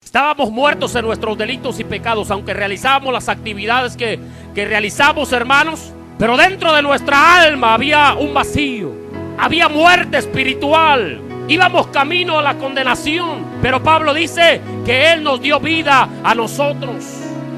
Estábamos muertos en nuestros delitos y pecados, aunque realizábamos las actividades que realizamos, hermanos. Pero dentro de nuestra alma había un vacío, había muerte espiritual. Íbamos camino a la condenación. Pero Pablo dice que Él nos dio vida a nosotros,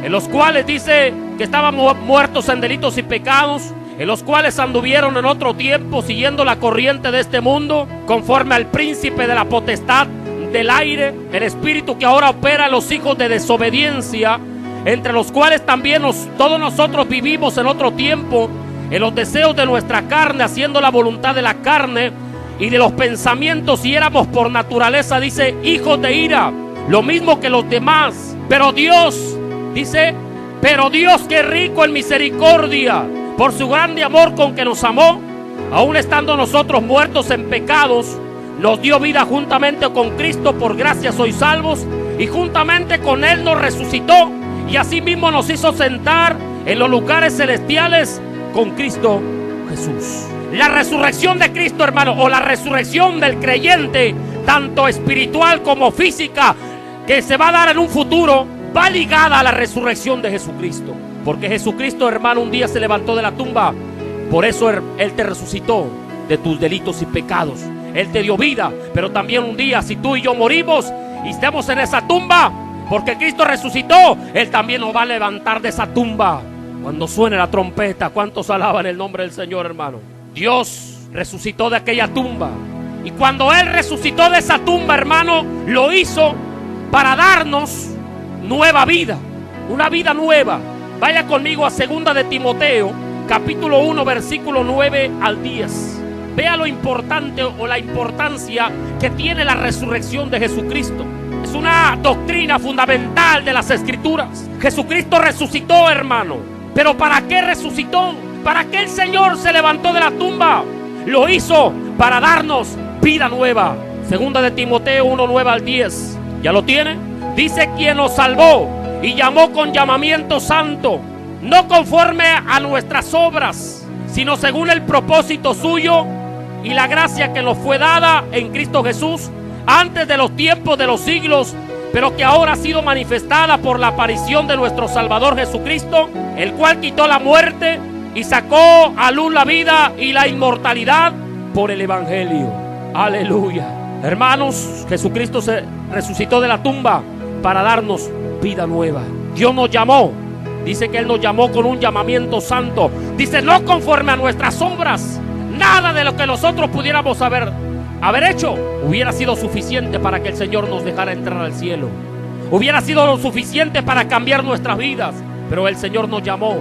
en los cuales dice que estábamos muertos en delitos y pecados, en los cuales anduvieron en otro tiempo siguiendo la corriente de este mundo, conforme al príncipe de la potestad del aire, el espíritu que ahora opera en los hijos de desobediencia, entre los cuales también todos nosotros vivimos en otro tiempo, en los deseos de nuestra carne, haciendo la voluntad de la carne y de los pensamientos, y éramos por naturaleza, dice, hijos de ira, lo mismo que los demás. Pero Dios, dice, pero Dios, que es rico en misericordia, por su grande amor con que nos amó, aun estando nosotros muertos en pecados, nos dio vida juntamente con Cristo. Por gracia sois salvos, y juntamente con Él nos resucitó, y asimismo nos hizo sentar en los lugares celestiales con Cristo Jesús. La resurrección de Cristo, hermano, o la resurrección del creyente, tanto espiritual como física, que se va a dar en un futuro, va ligada a la resurrección de Jesucristo. Porque Jesucristo, hermano, un día se levantó de la tumba. Por eso Él te resucitó de tus delitos y pecados. Él te dio vida. Pero también un día, si tú y yo morimos y estemos en esa tumba, porque Cristo resucitó, Él también nos va a levantar de esa tumba. Cuando suene la trompeta, ¿cuántos alaban el nombre del Señor, hermano? Dios resucitó de aquella tumba. Y cuando Él resucitó de esa tumba, hermano, lo hizo para darnos nueva vida. Una vida nueva. Vaya conmigo a 2 de Timoteo, capítulo 1, versículo 9 al 10. Vea lo importante o la importancia que tiene la resurrección de Jesucristo. Es una doctrina fundamental de las Escrituras. Jesucristo resucitó, hermano. ¿Pero para qué resucitó? ¿Para qué el Señor se levantó de la tumba? Lo hizo para darnos vida nueva. 2 de Timoteo 1, 9 al 10. ¿Ya lo tiene? Dice: quien nos salvó y llamó con llamamiento santo, no conforme a nuestras obras, sino según el propósito suyo y la gracia que nos fue dada en Cristo Jesús antes de los tiempos de los siglos, pero que ahora ha sido manifestada por la aparición de nuestro Salvador Jesucristo, el cual quitó la muerte y sacó a luz la vida y la inmortalidad por el Evangelio. Aleluya. Hermanos, Jesucristo se resucitó de la tumba para darnos vida nueva. Dios nos llamó. Dice que Él nos llamó con un llamamiento santo. Dice: no conforme a nuestras obras. Nada de lo que nosotros pudiéramos haber hecho hubiera sido suficiente para que el Señor nos dejara entrar al cielo. Hubiera sido lo suficiente para cambiar nuestras vidas. Pero el Señor nos llamó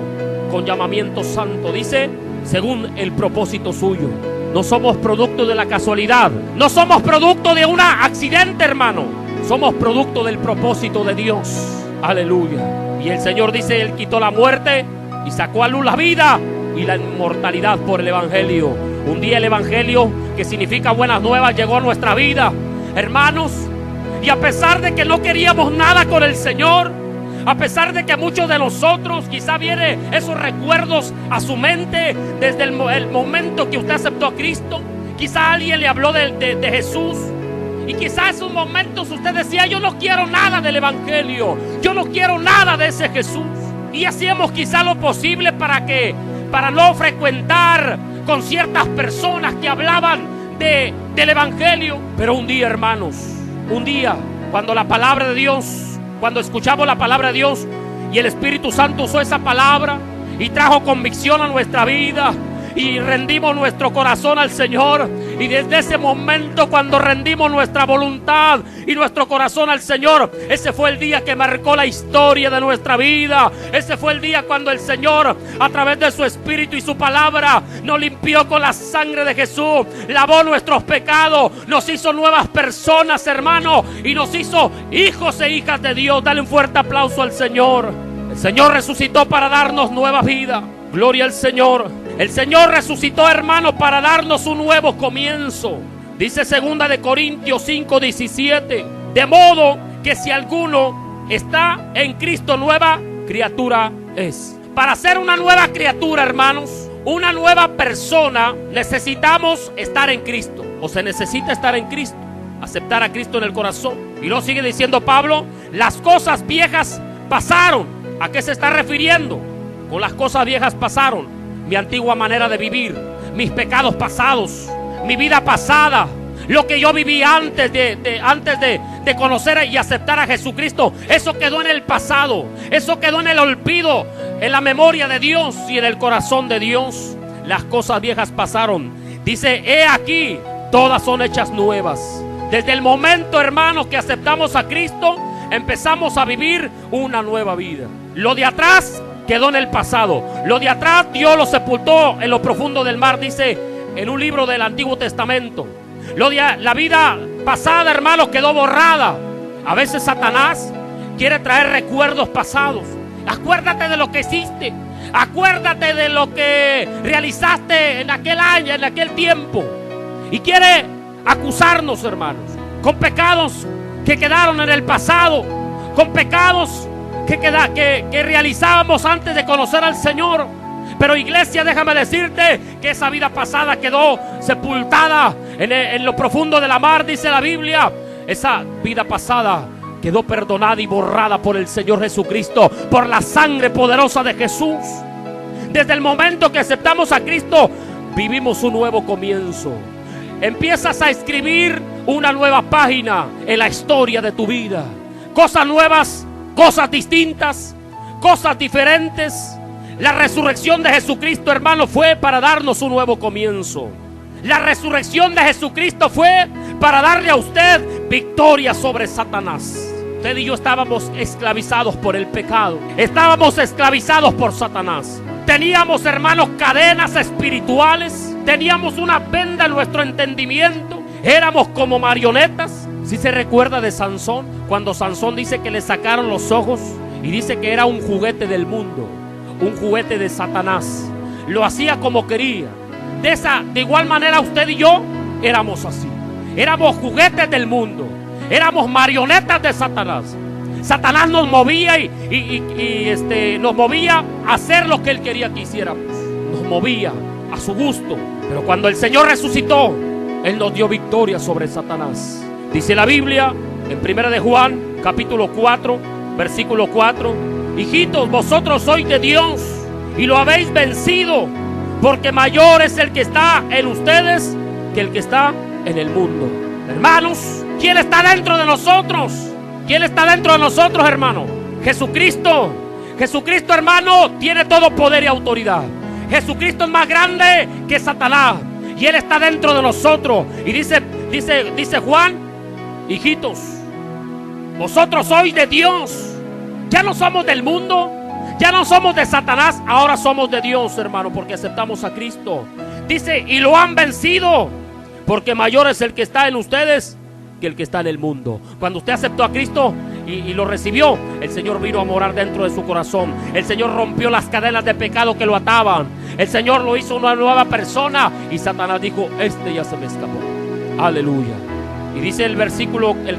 con llamamiento santo. Dice: según el propósito suyo. No somos producto de la casualidad. No somos producto de un accidente, hermano. Somos producto del propósito de Dios. Aleluya. Y el Señor dice: Él quitó la muerte y sacó a luz la vida y la inmortalidad por el Evangelio. Un día el Evangelio, que significa buenas nuevas, llegó a nuestra vida, hermanos. Y a pesar de que no queríamos nada con el Señor, a pesar de que muchos de nosotros quizá vienen esos recuerdos a su mente desde el momento que usted aceptó a Cristo, quizá alguien le habló de Jesús, y quizá en esos momentos usted decía: yo no quiero nada del Evangelio, yo no quiero nada de ese Jesús. Y hacíamos quizá lo posible para no frecuentar con ciertas personas que hablaban del Evangelio. Pero un día, hermanos, un día, cuando la palabra de Dios, cuando escuchamos la palabra de Dios y el Espíritu Santo usó esa palabra y trajo convicción a nuestra vida, y rendimos nuestro corazón al Señor, y desde ese momento, cuando rendimos nuestra voluntad y nuestro corazón al Señor, ese fue el día que marcó la historia de nuestra vida. Ese fue el día cuando el Señor, a través de su Espíritu y su palabra, nos limpió con la sangre de Jesús, lavó nuestros pecados, nos hizo nuevas personas, hermano, y nos hizo hijos e hijas de Dios. Dale un fuerte aplauso al Señor. El Señor resucitó para darnos nueva vida. Gloria al Señor. El Señor resucitó, hermano, para darnos un nuevo comienzo. Dice 2 de Corintios 5:17. De modo que si alguno está en Cristo, nueva criatura es. Para ser una nueva criatura, hermanos, una nueva persona, necesitamos estar en Cristo. O se necesita estar en Cristo, aceptar a Cristo en el corazón. Y luego sigue diciendo Pablo: Las cosas viejas pasaron. ¿A qué se está refiriendo? Con las cosas viejas pasaron mi antigua manera de vivir, mis pecados pasados, mi vida pasada, lo que yo viví antes de conocer y aceptar a Jesucristo. Eso quedó en el pasado, eso quedó en el olvido, en la memoria de Dios y en el corazón de Dios. Las cosas viejas pasaron. Dice, he aquí, todas son hechas nuevas. Desde el momento, hermanos, que aceptamos a Cristo, empezamos a vivir una nueva vida. Lo de atrás quedó en el pasado. Lo de atrás Dios lo sepultó en lo profundo del mar, dice en un libro del Antiguo Testamento. La vida pasada, hermanos, quedó borrada. A veces Satanás quiere traer recuerdos pasados. Acuérdate de lo que hiciste. Acuérdate de lo que realizaste en aquel año, en aquel tiempo. Y quiere acusarnos, hermanos, con pecados que quedaron en el pasado, con pecados que realizábamos antes de conocer al Señor. Pero, iglesia, déjame decirte que esa vida pasada quedó sepultada en lo profundo de la mar, dice la Biblia. Esa vida pasada quedó perdonada y borrada por el Señor Jesucristo, por la sangre poderosa de Jesús. Desde el momento que aceptamos a Cristo, vivimos un nuevo comienzo. Empiezas a escribir una nueva página en la historia de tu vida. Cosas nuevas, cosas distintas, cosas diferentes. La resurrección de Jesucristo, hermano, fue para darnos un nuevo comienzo. La resurrección de Jesucristo fue para darle a usted victoria sobre Satanás. Usted y yo estábamos esclavizados por el pecado. Estábamos esclavizados por Satanás. Teníamos, hermanos, cadenas espirituales. Teníamos una venda en nuestro entendimiento. Éramos como marionetas. Si se recuerda de Sansón, cuando Sansón dice que le sacaron los ojos y dice que era un juguete del mundo, un juguete de Satanás. Lo hacía como quería. De igual manera usted y yo éramos así. Éramos juguetes del mundo. Éramos marionetas de Satanás. Satanás nos movía nos movía a hacer lo que él quería que hiciéramos. Nos movía a su gusto. Pero cuando el Señor resucitó, él nos dio victoria sobre Satanás. Dice la Biblia en 1 de Juan, capítulo 4, versículo 4: hijitos, vosotros sois de Dios y lo habéis vencido, porque mayor es el que está en ustedes que el que está en el mundo. Hermanos, ¿quién está dentro de nosotros? ¿Quién está dentro de nosotros, hermano? Jesucristo. Jesucristo, hermano, tiene todo poder y autoridad. Jesucristo es más grande que Satanás y Él está dentro de nosotros. Y dice Juan: hijitos, vosotros sois de Dios. Ya no somos del mundo, ya no somos de Satanás, ahora somos de Dios, hermano, porque aceptamos a Cristo. Dice, y lo han vencido, porque mayor es el que está en ustedes que el que está en el mundo. Cuando usted aceptó a Cristo y lo recibió, el Señor vino a morar dentro de su corazón. El Señor rompió las cadenas de pecado que lo ataban. El Señor lo hizo una nueva persona. Y Satanás dijo, este ya se me escapó. Aleluya. Y dice el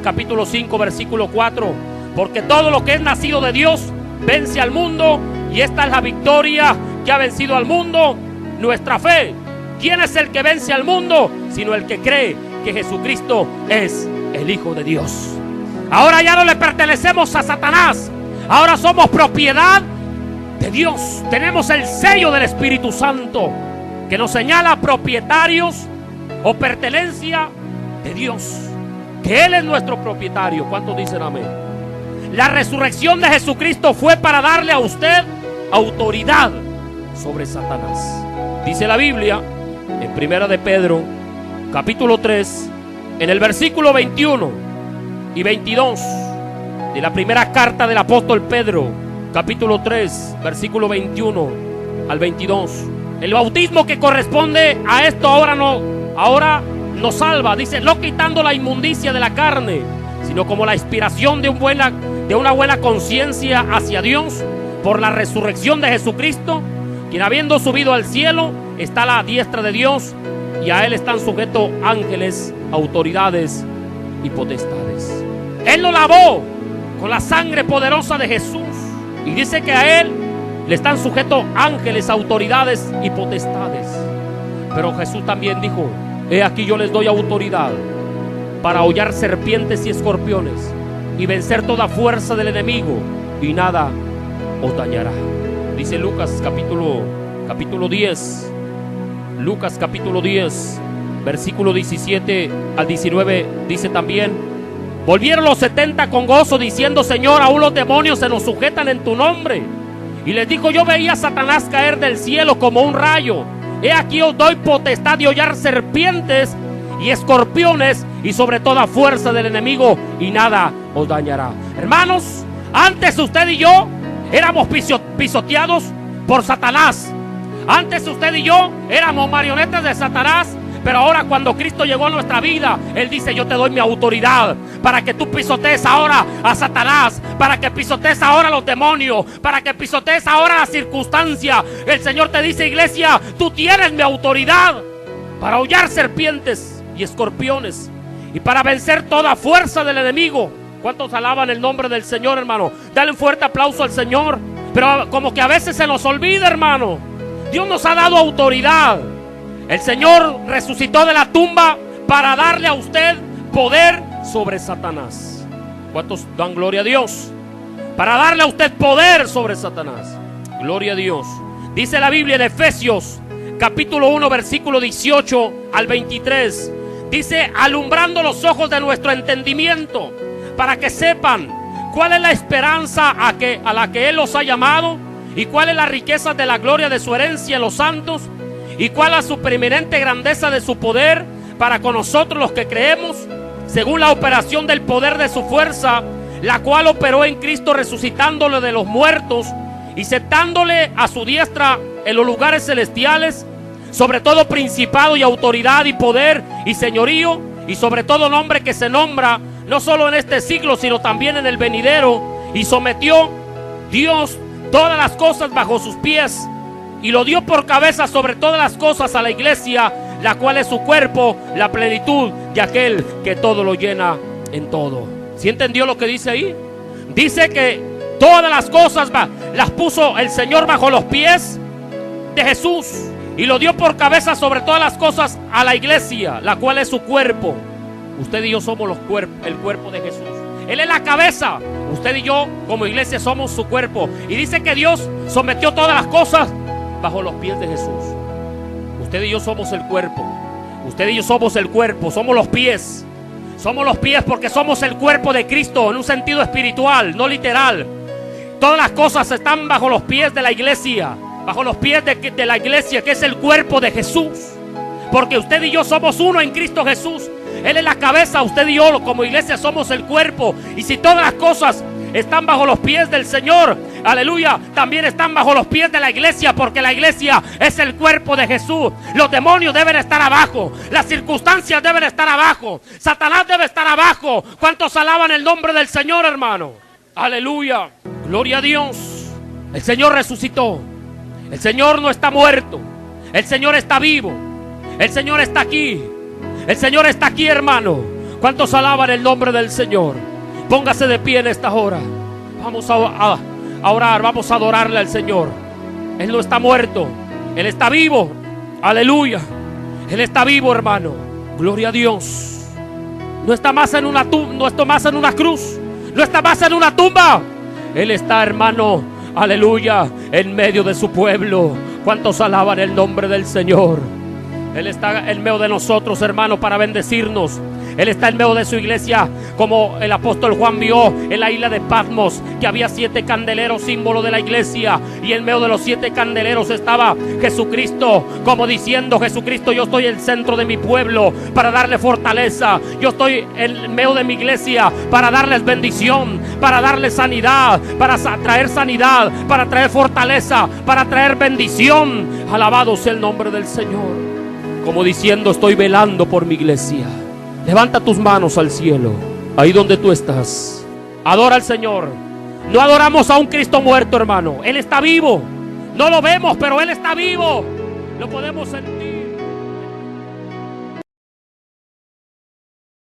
capítulo 5, versículo 4: porque todo lo que es nacido de Dios vence al mundo, y esta es la victoria que ha vencido al mundo, nuestra fe. ¿Quién es el que vence al mundo? Sino el que cree que Jesucristo es el Hijo de Dios. Ahora ya no le pertenecemos a Satanás, ahora somos propiedad de Dios. Tenemos el sello del Espíritu Santo que nos señala propietarios o pertenencia de Dios, que Él es nuestro propietario. ¿Cuántos dicen amén? La resurrección de Jesucristo fue para darle a usted autoridad sobre Satanás. Dice la Biblia en 1 de Pedro, capítulo 3, en el versículo 21 y 22 de la primera carta del apóstol Pedro, capítulo 3, versículo 21 al 22. El bautismo que corresponde a esto ahora nos salva. Dice, no quitando la inmundicia de la carne, sino como la inspiración de una buena conciencia hacia Dios por la resurrección de Jesucristo, quien habiendo subido al cielo está a la diestra de Dios, y a Él están sujetos ángeles, autoridades y potestades. Él lo lavó con la sangre poderosa de Jesús, y dice que a Él le están sujetos ángeles, autoridades y potestades. Pero Jesús también dijo, he aquí yo les doy autoridad para hollar serpientes y escorpiones y vencer toda fuerza del enemigo, y nada os dañará. Dice Lucas capítulo 10. Lucas capítulo 10, versículo 17 al 19, dice también: volvieron los 70 con gozo, diciendo: Señor, aún los demonios se nos sujetan en tu nombre. Y les dijo: yo veía a Satanás caer del cielo como un rayo. He aquí os doy potestad de hollar serpientes y escorpiones, y sobre toda fuerza del enemigo, y nada os dañará. Hermanos, antes usted y yo éramos pisoteados por Satanás. Antes usted y yo éramos marionetas de Satanás. Pero ahora, cuando Cristo llegó a nuestra vida, Él dice: yo te doy mi autoridad para que tú pisotees ahora a Satanás, para que pisotees ahora a los demonios, para que pisotees ahora la circunstancia. El Señor te dice: iglesia, tú tienes mi autoridad para hollar serpientes y escorpiones, y para vencer toda fuerza del enemigo. ¿Cuántos alaban el nombre del Señor, hermano? Dale un fuerte aplauso al Señor. Pero como que a veces se nos olvida, hermano, Dios nos ha dado autoridad. El Señor resucitó de la tumba para darle a usted poder sobre Satanás. ¿Cuántos dan gloria a Dios? Para darle a usted poder sobre Satanás. Gloria a Dios. Dice la Biblia en Efesios capítulo 1, versículo 18 al 23. Dice: alumbrando los ojos de nuestro entendimiento, para que sepan cuál es la esperanza a la que Él los ha llamado, y cuál es la riqueza de la gloria de su herencia en los santos, y cuál es su preeminente grandeza de su poder para con nosotros los que creemos, según la operación del poder de su fuerza, la cual operó en Cristo, resucitándole de los muertos y sentándole a su diestra en los lugares celestiales, sobre todo principado y autoridad y poder y señorío, y sobre todo nombre que se nombra, no solo en este siglo, sino también en el venidero. Y sometió Dios todas las cosas bajo sus pies, y lo dio por cabeza sobre todas las cosas a la iglesia, la cual es su cuerpo, la plenitud de aquel que todo lo llena en todo. ¿Sí entendió lo que dice ahí? Dice que todas las cosas las puso el Señor bajo los pies de Jesús, y lo dio por cabeza sobre todas las cosas a la iglesia, la cual es su cuerpo. Usted y yo somos el cuerpo de Jesús. Él es la cabeza. Usted y yo como iglesia somos su cuerpo. Y dice que Dios sometió todas las cosas bajo los pies de Jesús. Usted y yo somos el cuerpo. Usted y yo somos el cuerpo. Somos los pies. Somos los pies porque somos el cuerpo de Cristo en un sentido espiritual, no literal. Todas las cosas están bajo los pies de la iglesia. Bajo los pies de la iglesia, que es el cuerpo de Jesús. Porque usted y yo somos uno en Cristo Jesús. Él es la cabeza, usted y yo como iglesia somos el cuerpo. Y si todas las cosas están bajo los pies del Señor, aleluya, también están bajo los pies de la iglesia, porque la iglesia es el cuerpo de Jesús. Los demonios deben estar abajo, las circunstancias deben estar abajo, Satanás debe estar abajo. ¿Cuántos alaban el nombre del Señor, hermano? Aleluya, gloria a Dios. El Señor resucitó. El Señor no está muerto. El Señor está vivo. El Señor está aquí. El Señor está aquí, hermano. ¿Cuántos alaban el nombre del Señor? Póngase de pie en esta hora. Vamos a orar, vamos a adorarle al Señor. Él no está muerto, Él está vivo. Aleluya. Él está vivo, hermano. Gloria a Dios. No está más en una tumba, no está más en una cruz, no está más en una tumba. Él está, hermano, aleluya, en medio de su pueblo. ¿Cuántos alaban el nombre del Señor? Él está en medio de nosotros, hermano, para bendecirnos. Él está en medio de su iglesia, como el apóstol Juan vio en la isla de Patmos, que había 7 candeleros, símbolo de la iglesia, y en medio de los 7 candeleros estaba Jesucristo, como diciendo: Jesucristo, yo estoy en el centro de mi pueblo para darle fortaleza. Yo estoy en medio de mi iglesia para darles bendición, para darles sanidad, para traer sanidad, para traer fortaleza, para traer bendición. Alabado sea el nombre del Señor. Como diciendo: estoy velando por mi iglesia. Levanta tus manos al cielo, ahí donde tú estás. Adora al Señor. No adoramos a un Cristo muerto, hermano. Él está vivo. No lo vemos, pero Él está vivo. Lo podemos sentir.